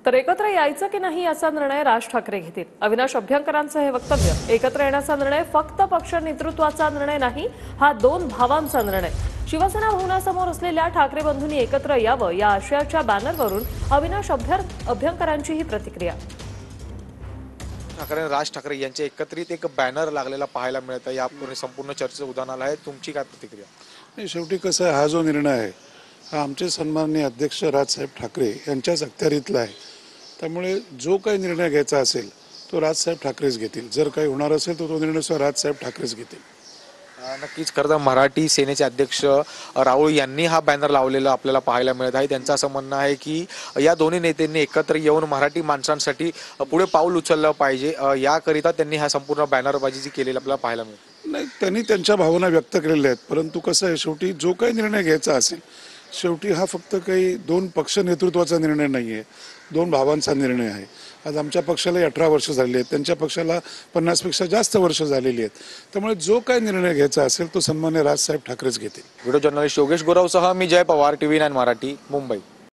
तर एकत्र यायचं की नाही याचा निर्णय राज ठाकरे घेतील. अविनाश अभ्यंकरांचं हे वक्तव्य. एकत्र येण्याचा निर्णय फक्त पक्ष नेतृत्वाचा निर्णय नाही, हा दोन भावांचा निर्णय. शिवसेना भवनासमोर असलेल्या ठाकरे बंधूंनी एकत्र यावं या आशयाच्या बॅनरवरून अविनाश अभ्यंकरांची ही प्रतिक्रिया. ठाकरे राज ठाकरे यांचे एकत्रित एक बॅनर लागलेला पाहायला मिळत आहे. यापूर्वी संपूर्ण चर्चेचं उदाहरण आलं आहे. तुमची काय प्रतिक्रिया? नाही, शेवटी कसं आहे, हा जो निर्णय आहे हा आमचे सन्माननीय अध्यक्ष राजसाहेब ठाकरे यांच्याच अखत्यारीतला आहे. त्यामुळे जो काही निर्णय घ्यायचा असेल तो राजसाहेब ठाकरेच घेतील. जर काही होणार असेल तर तो निर्णय सुद्धा राजसाहेब ठाकरेच घेतील. नक्कीच. खरं तर मराठी सेनेचे अध्यक्ष राहुल यांनी हा बॅनर लावलेला आपल्याला पाहायला मिळत आहे. त्यांचं असं म्हणणं आहे की या दोन्ही नेत्यांनी एकत्र येऊन मराठी माणसांसाठी पुढे पाऊल उचललं पाहिजे. याकरिता त्यांनी हा संपूर्ण बॅनरबाजी जी केलेली आपल्याला पाहायला मिळते. नाही, त्यांनी त्यांच्या भावना व्यक्त केलेल्या आहेत. परंतु कसं आहे, शेवटी जो काही निर्णय घ्यायचा असेल, शेवटी हा फक्त काही दोन पक्ष नेतृत्वाचा निर्णय नाही आहे, दोन भावांचा निर्णय आहे. आज आमच्या पक्षाला 18 वर्ष झालेली आहेत, त्यांच्या पक्षाला 50पेक्षा जास्त वर्ष झालेली आहेत. त्यामुळे जो काही निर्णय घ्यायचा असेल तो सन्मान्य राजसाहेब ठाकरेच घेतील. व्हिडिओ जर्नलिस्ट योगेश गोरावसह मी जय पवार, TV9 मराठी, मुंबई.